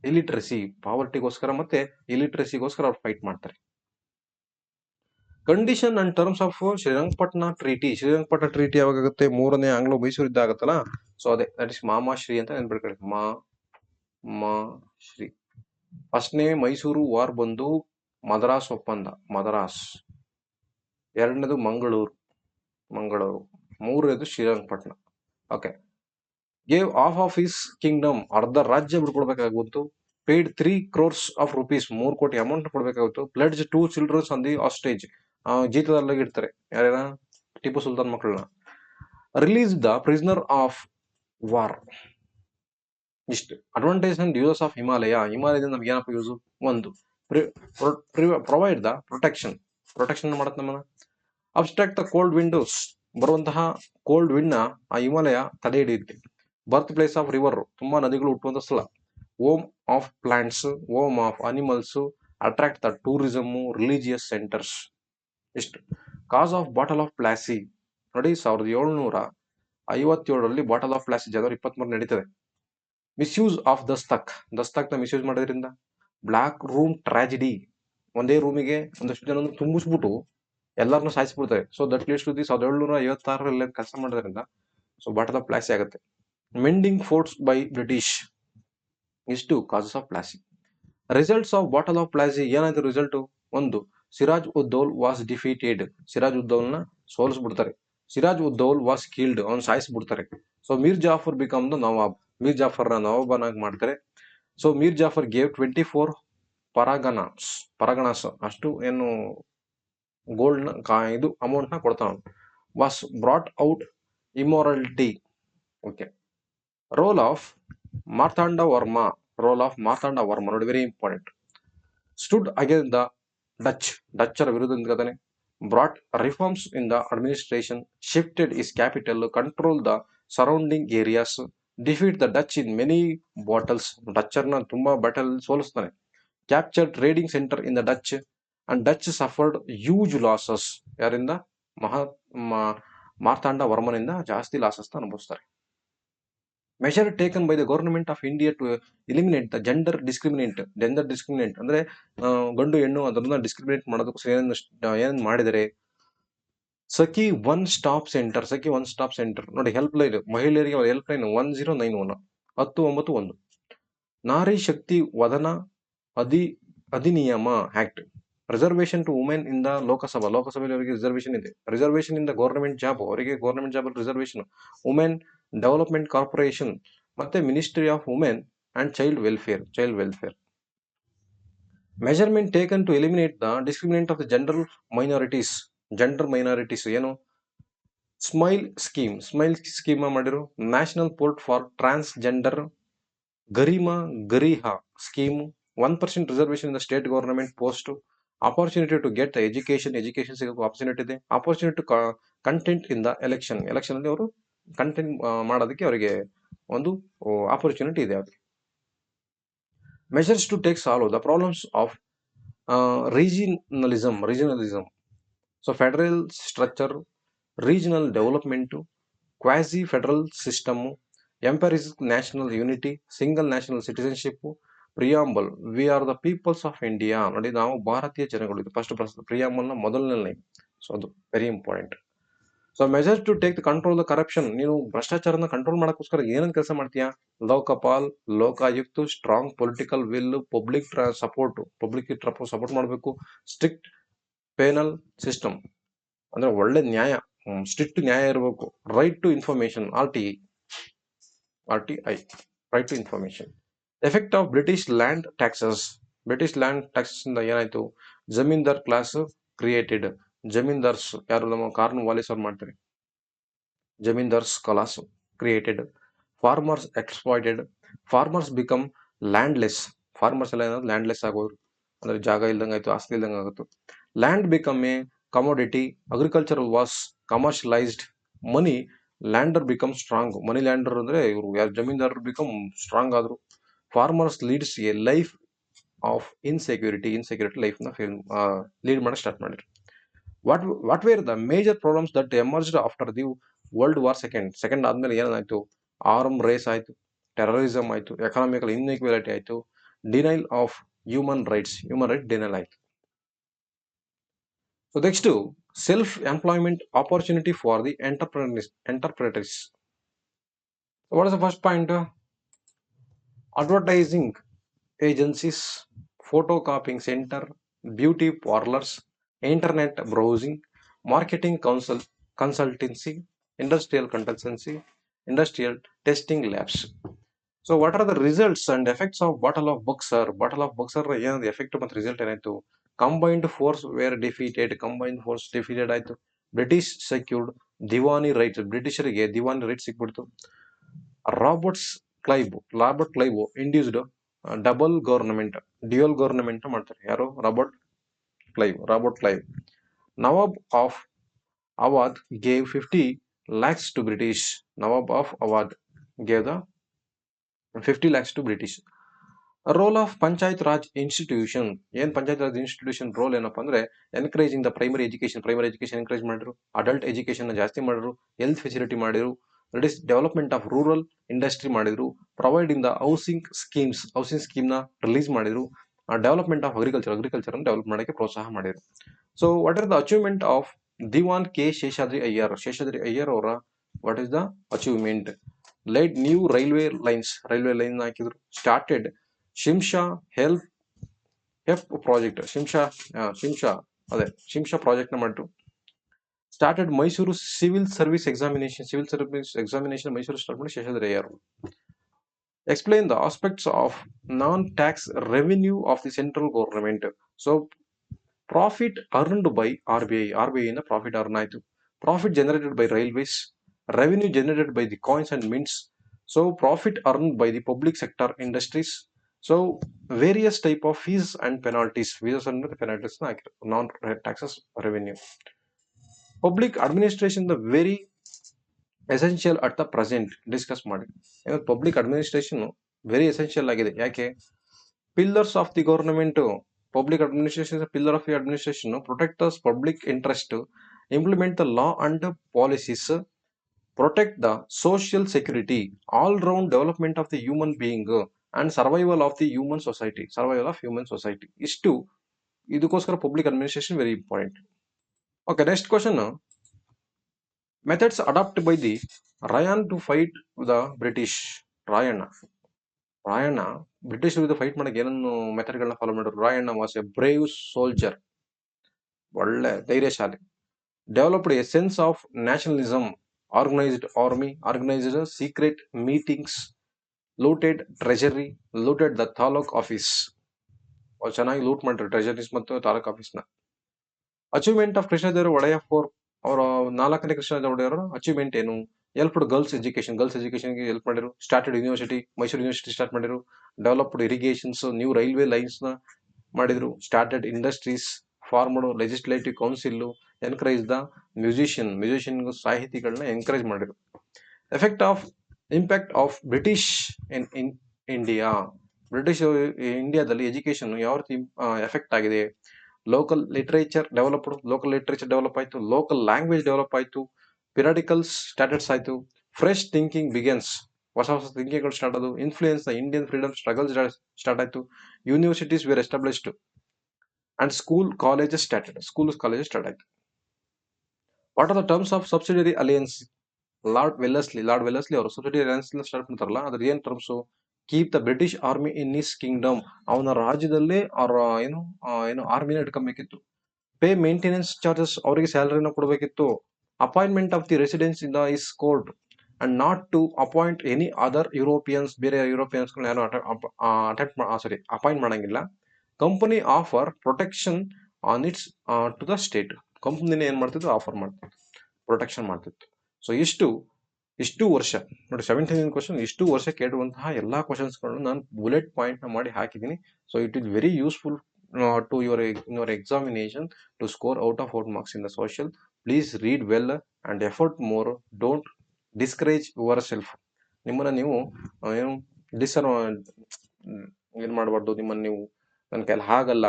illiteracy. ಪಾವರ್ಟಿಗೋಸ್ಕರ ಮತ್ತೆ ಇಲಿಟ್ರಸಿಗೋಸ್ಕರ ಅವ್ರು ಫೈಟ್ ಮಾಡ್ತಾರೆ. Condition and terms of Srirangapatna treaty ಯಾವಾಗುತ್ತೆ? 3ನೇ ಆಂಗ್ಲೋ ಮೈಸೂರು ಯುದ್ಧ ಆಗುತ್ತಲ್ಲ, ಸೊ ಅದೇ ದಟ್ ಇಸ್ ಮಾಮಾಶ್ರೀ ಅಂತ ನೆನ್ಪಿಟ್ಕೊಳ್ಳಿ. ಮಾಶ್ರೀ. ಫಸ್ಟ್ನೇ ಮೈಸೂರು ವಾರ್ ಬಂದು ಮದ್ರಾಸ್ ಒಪ್ಪಂದ, ಎರಡನೇದು ಮಂಗಳೂರು, 3ನೇದು Srirangapatna. Okay. Gave of his kingdom. ಅರ್ಧ ರಾಜ್ಯ ಬಿಡ್ಕೊಡ್ಬೇಕಾಗುತ್ತು. Paid 3 crores of rupees. 3 ಕೋಟಿ ಅಮೌಂಟ್ ಕೊಡ್ಬೇಕಾಗುತ್ತೆ. Pledge 2 childrens on the hostage. ಜೀತದಲ್ಲಿ ಇಡ್ತಾರೆ ಯಾರ್ಯಾರ? ಟಿಪ್ಪು ಸುಲ್ತಾನ್ ಮಕ್ಕಳನ್ನ. Release the prisoner of war. ಇಷ್ಟು. ಅಡ್ವಾಂಟೇಜ್ ಅಂಡ್ ಯೂಸಸ್ ಆಫ್ ಹಿಮಾಲಯದಿಂದ ನಮ್ಗೆ ಏನಪ್ಪ ಯೂಸು? ಒಂದು, ಪ್ರೊವೈಡ್ ದ ಪ್ರೊಟೆಕ್ಷನ್ ಮಾಡತ್ತೆ ನಮ್ಮನ್ನ. Abstract the cold windows. ಬರುವಂತಹ ಕೋಲ್ಡ್ ವಿಂಡ್ ನ ಆ ಹಿಮಾಲಯ ತಡೆ ಹಿಡಿಯುತ್ತೆ. Birth place of river. ತುಂಬಾ ನದಿಗಳು ಹುಟ್ಟುವಂತ ಸ್ಥಳ. Home of plants, home of animals. Attract the tourism, religious centres. ಇಷ್ಟು. Cause of battle of Plassey. ನೋಡಿ, 1757ರಲ್ಲಿ ಬಾಟಲ್ ಆಫ್ ಪ್ಲಾಸಿ ಜನವರಿ 23 ನಡೀತದೆ. ಮಿಸ್ಯೂಸ್ ಆಫ್ ದಸ್ತಕ್ನ ಮಿಸ್ಯೂಸ್ ಮಾಡೋದ್ರಿಂದ. Black room tragedy. ಒಂದೇ ರೂಮಿಗೆ ಒಂದಷ್ಟು ಜನ ತುಂಬಿಸ್ಬಿಟ್ಟು ಎಲ್ಲರನ್ನೂ ಸಾಯಿಸ್ಬಿಡ್ತಾರೆ. So that leads to the 1756ರಲ್ಲಿ ಕೆಲಸ ಮಾಡೋದ್ರಿಂದ ಸೊ ಬಾಟಲ್ ಆಫ್ ಪ್ಲಾಸಿ ಆಗುತ್ತೆ. Mending forts by British. ಇಷ್ಟು causes of Plassey. Results of battle of Plassey. ಏನಾಯ್ತು ರಿಸಲ್ಟ್? ಒಂದು, ಸಿರಾಜ್ ಉದ್ ದೌಲ್ ವಾಸ್ ಡಿಫೀಟೆಡ್. ಸಿರಾಜ್ ಉದ್ ದೌಲ್ನ ಸೋಲಿಸ್ಬಿಡ್ತಾರೆ. Siraj ud Daulah was killed. ಅವ್ನು ಸಾಯಿಸ್ಬಿಡ್ತಾರೆ. So Mir Jafar become the Nawab. Mir ಜಾಫರ್ನ ನವಾಬನಾಗಿ ಮಾಡ್ತಾರೆ. ಸೊ ಮೀರ್ ಜಾಫರ್ ಗೇವ್ 24 ಪರಗಣಾಸ್ ಅಷ್ಟು ಏನು ಗೋಲ್ಡ್ ಇದು ಅಮೌಂಟ್ ನ ಕೊಡ್ತಾನ. Was brought out immorality. Okay. Role of ಮಾರ್ತಾಂಡ ವರ್ಮ. ನೋಡಿ, very important. Stood against the ಡಚ್ಚರ ವಿರುದ್ಧದಿಂದಾನೆ brought reforms in the administration, shifted its capital, controlled the surrounding areas, defeat the Dutch in many battles. ಡಚ್ಚರ್ನ ತುಂಬಾ battle ಸೋಲಿಸ್ತಾನೆ. Captured trading center in the Dutch and Dutch suffered huge losses. ಯಾರಿಂದ ಮಹಾ ಮಾರ್ತಾಂಡ ವರ್ಮನಿಂದ ಜಾಸ್ತಿ losses ಅನುಭವಿಸ್ತಾರೆ. Measure taken by the government of India to eliminate the gender discriminant ಅಂದ್ರೆ ಗಂಡು ಹೆಣ್ಣು ಅದನ್ನ discriminate ಮಾಡೋದಕ್ಕೋಸ್ಕರ ಏನೇನು ಮಾಡಿದರೆ ಸಖಿ ಒನ್ ಸ್ಟಾಪ್ ಸೆಂಟರ್ ನೋಡಿ, ಹೆಲ್ಪ್ ಲೈನ್ ಮಹಿಳೆಯರಿಗೆ helpline 1091 1091. Nari Shakti Vandan Adhiniyam act, reservation to women in the ಲೋಕಸಭೆಯಲ್ಲಿ ಅವರಿಗೆ ರಿಸರ್ವೇಶನ್ ಇದೆ. Reservation in the government job, ಅವರಿಗೆ ಗೌರ್ಮೆಂಟ್ ಜಾಬ್ ಅಲ್ಲಿ ರಿಸರ್ವೇಶನ್. ವುಮೆನ್ ಡೆವಲಪ್ಮೆಂಟ್ ಕಾರ್ಪೊರೇಷನ್ ಮತ್ತೆ ministry of women and child welfare. Measurement taken to eliminate the discriminate of the gender minorities ಏನು SMILE scheme ಮಾಡಿರು. National port for transgender ಗರಿಹಾ scheme. 1% reservation in the state government post. Opportunity to get education ಸಿಗೋಕೆ opportunity ಇದೆ. Opportunity to content in the election ಅಲ್ಲಿ ಅವರು content ಮಾಡೋದಕ್ಕೆ ಅವರಿಗೆ ಒಂದು ಆಪರ್ಚುನಿಟಿ ಇದೆ. ಅವ್ರಿಗೆ measures to take solve the problems of regionalism. So federal structure, regional development, quasi federal system, emphasis national unity, single national citizenship, preamble we are the peoples of India. ನೋಡಿ, ನಾವು ಭಾರತೀಯ ಜನಗಳು. ಇದು ಫಸ್ಟ್ ಪ್ರಿಯಾಂಬಲ್ ನ ಮೊದಲನೇ line. So ಅದು very important. So measures to take the control the corruption. ನೀನು ಭ್ರಷ್ಟಾಚಾರನ ಕಂಟ್ರೋಲ್ ಮಾಡಕ್ಕೋಸ್ಕರ ಏನೇನು ಕೆಲಸ ಮಾಡ್ತೀಯಾ? Lokpal, Lokayukta, strong political will, public support ಮಾಡಬೇಕು. ಸ್ಟ್ರಿಕ್ಟ್ ಪೇನಲ್ ಸಿಸ್ಟಮ್ ಅಂದ್ರೆ ಒಳ್ಳೆ ನ್ಯಾಯ, ಸ್ಟ್ರಿಕ್ಟ್ ನ್ಯಾಯ ಇರಬೇಕು. Right to information, RTI, right to information. Effect of British land taxes ಇಂದ ಏನಾಯ್ತು? Zamindar class created. ಜಮೀನ್ದಾರ್ಸ್ ಯಾರು? ನಮ್ಮ ಕಾರ್ನ್ ವಾಲಿಸ್ ಅವ್ರು ಮಾಡ್ತಾರೆ. Zamindars class created. Farmers exploited. Farmers become landless. Farmers ಎಲ್ಲ ಏನಾದ್ರು ಲ್ಯಾಂಡ್ಲೆಸ್ ಆಗೋರು, ಅಂದ್ರೆ ಜಾಗ ಇಲ್ದಂಗೆ ಆಯ್ತು, ಆಸ್ತಿ ಇಲ್ದಂಗೆ ಆಗುತ್ತೆ. Land become a commodity. Agriculture was commercialised. Money lender become strong. Money lender ಅಂದ್ರೆ ಇವರು ಯಾರು ಜಮೀನ್ದಾರರು ಬಿಕಮ್ ಸ್ಟ್ರಾಂಗ್ ಆದ್ರು. Farmers leads a life of insecurity life ನ ಲೀಡ್ ಮಾಡಕ್ ಸ್ಟಾರ್ಟ್ ಮಾಡಿದ್ರು. What were the major problems that emerged after the world war second ಆದ್ಮೇಲೆ ಏನಾಯ್ತು? ಆರ್ಮ್ ರೇಸ್ ಆಯ್ತು, ಟೆರರಿಸಂ ಆಯ್ತು, ಎಕನಾಮಿಕಲ್ ಇನ್ಇಕ್ವಾಲಿಟಿ ಆಯ್ತು, denial of human right denial ಆಯ್ತು. So next, self employment opportunity for the entrepreneurs. What is the first point? Advertising agencies, photocopying centre, beauty parlours, internet browsing, marketing consultancy, industrial consultancy, industrial testing labs. So what are the results and effects of Battle of Buxar? ಏನದು effect ಮತ್ತು result ಏನಾಯ್ತು? Combined force defeated ಆಯ್ತು. British secured diwani rights. ಬ್ರಿಟಿಷರಿಗೆ diwani right ಸಿಕ್ಬಿಡ್ತು. Robert Clive induced dual government ಮಾಡ್ತಾರೆ. ಯಾರು? Robert Clive. Nawab of Awadh gave 50 lakhs to British. Nawab of Awadh gave the 50 lakhs to British. Role of panchayat raj institution. ಏನ್ panchayat raj institution role ಏನಪ್ಪಾ ಅಂದ್ರೆ encouraging the primary education encourage ಮಾಡಿದ್ರು. Adult education ಜಾಸ್ತಿ ಮಾಡಿದ್ರು. Health facility ಮಾಡಿದ್ರು. Development of rural industry ಮಾಡಿದ್ರು. Providing the housing scheme ನ release ಮಾಡಿದ್ರು. ಡೆವಲಪ್ಮೆಂಟ್ ಆಫ್ ಅಗ್ರಿಕಲ್ಚರ್ ಅನ್ನು ಡೆವಲಪ್ ಮಾಡಕ್ಕೆ ಪ್ರೋತ್ಸಾಹ ಮಾಡಿದ್ರು. So what are the achievement of Diwan K Sheshadri Iyer ಅವರ what is the achievement? Light new railway line ಹಾಕಿದ್ರು. Started Shimsha HEP project. Shimsha project ನ ಮಾಡಿದ್ರು. Started Mysore civil service examination Mysore start ಮಾಡಿ Sheshadri Iyer. Explain the aspects of non tax revenue of the central government. So profit earned by RBI ಇಂದ profit earn ಆಯ್ತು. Profit generated by railways, revenue generated by the coins and mints. So profit earned by the public sector industries, so various type of fees and penalties, feeses ಅಂದ್ರೆ penalties ಹಾಕಿರೋ non taxes revenue. Public administration the very essential at the present discuss ಮಾಡಿ. Public administration very essential ಆಗಿದೆ. ಯಾಕೆ? Pillars of the government, public administration pillar of the administration, protect the public interest, implement the law and policies, protect the social security, all round development of the human being and survival of the human society, survival of human society. ಇಷ್ಟು ಇದಕ್ಕೋಸ್ಕರ public administration very important. Okay, next question. Methods adopt by the Rayan to fight the British. Rayanna British ವಿರುದ್ಧ fight ಮಾಡಕ್ಕೆ ಏನನ್ನು ಮೆಥಡ್ಗಳನ್ನ follow ಮಾಡಿದ್ರು? Rayanna was a brave soldier, ಒಳ್ಳೆ ಧೈರ್ಯಶಾಲಿ. Developed a sense of nationalism, organized army, organized secret meetings, looted treasury, looted the taluk office. ಚೆನ್ನಾಗಿ loot ಮಾಡಿದ್ರು treasuries ಮತ್ತು ತಾಲೂಕ್ ಆಫೀಸ್ನ. Achievement of Krishnadevara Odeya four, ಅವರ 4ನೇ ಕೃಷ್ಣದೇವರ ಒಡೆಯರ ಅಚೀವ್ಮೆಂಟ್ ಏನು? ಹೆಲ್ಪ್ಡ್ ಗರ್ಲ್ಸ್ ಎಜುಕೇಶನ್ಗೆ ಹೆಲ್ಪ್ ಮಾಡಿರು. Started university, Mysore university start ಮಾಡಿರು. ಡೆವಲಪ್ಡ್ ಇರಿಗೇಷನ್ಸ್, ನ್ಯೂ ರೈಲ್ವೆ ಲೈನ್ಸ್ನ ಮಾಡಿದ್ರು. Started industries, formed legislative council, encourage the musician ಸಾಹಿತಿಗಳನ್ನ ಎನ್ಕರೇಜ್ ಮಾಡಿದ್ರು. Impact of British in India, British ಇಂಡಿಯಾದಲ್ಲಿ ಎಜುಕೇಶನ್ ಯಾವ ರೀತಿ ಎಫೆಕ್ಟ್ ಆಗಿದೆ? ಲೋಕಲ್ ಲಿಟರೇಚರ್ ಡೆವಲಪ್ ಆಯ್ತು, ಲೋಕಲ್ ಲ್ಯಾಂಗ್ವೇಜ್ ಡೆವಲಪ್ ಆಯ್ತು, ಪಿರಿಯಾಡಿಕಲ್ಸ್ ಸ್ಟಾಟಸ್ ಆಯ್ತು, ಫ್ರೆಶ್ ಥಿಂಕಿಂಗ್ ಬಿಗನ್ಸ್, ಹೊಸ ಥಿಂಕಿಂಗ್ಗಳು ಸ್ಟಾರ್ಟ್ ಆದವು. Influence the Indian freedom struggle start ಆಯ್ತು. Universities were established and colleges start ಆಯ್ತು. What are the terms of subsidiary alliance? Lord Wellesley ಅವರು subsidiary alliance start ಮಾಡ್ತಾರಲ್ಲ, ಅದ್ರ ಏನ್ ಟರ್ಮ್ಸ್? Keep the British army in his kingdom, ಅವನ ರಾಜ್ಯದಲ್ಲೇ ಅವ್ರ ಏನು ಆರ್ಮಿನ ಇಟ್ಕೊಬೇಕಿತ್ತು. ಪೇ ಮೇಂಟೆನೆನ್ಸ್ ಚಾರ್ಜಸ್, ಅವರಿಗೆ ಸ್ಯಾಲರಿನ ಕೊಡಬೇಕಿತ್ತು. Appointment of the residence in the is court and not to appoint any other Europeans, ಬೇರೆ ಯುರೋಪಿಯನ್ಸ್ ಯಾರು ಅಪಾಯಿಂಟ್ ಮಾಡಂಗಿಲ್ಲ. Company offer protection on its to the state, ಕಂಪನಿನೇ ಏನ್ ಮಾಡ್ತಿತ್ತು? ಆಫರ್ ಮಾಡ್ತಿತ್ತು, ಪ್ರೊಟೆಕ್ಷನ್ ಮಾಡ್ತಿತ್ತು. ಸೊ ಇಷ್ಟು ವರ್ಷ ನೋಡಿ 17th ಕ್ವಶನ್, ಇಷ್ಟು ವರ್ಷ ಕೇಳುವಂತಹ ಎಲ್ಲಾ ಕ್ವಶನ್ಸ್ಗಳನ್ನು ನಾನು ಬುಲೆಟ್ ಪಾಯಿಂಟ್ ನ ಮಾಡಿ ಹಾಕಿದ್ದೀನಿ. So it is very useful to your examination to score out of 4 marks in the social. Please read well and effort more. Don't discourage yourself. ನಿಮ್ಮನ್ನ ನೀವು ಏನು ಏನ್ ಮಾಡಬಾರ್ದು, ನಿಮ್ಮನ್ನ ನೀವು ನನ್ನ ಕೈಲಿ ಹಾಗಲ್ಲ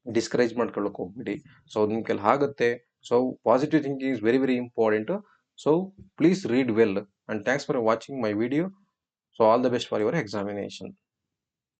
ಡಿಸ್ಕರೇಜ್ ಮಾಡ್ಕೊಳ್ಳೋಕೆ ಹೋಗ್ಬಿಡಿ. ಸೊ ನಿಮ್ ಕೈಲಿ ಆಗುತ್ತೆ. So positive thinking is very very important. So please read well and thanks for watching my video. So all the best for your examination.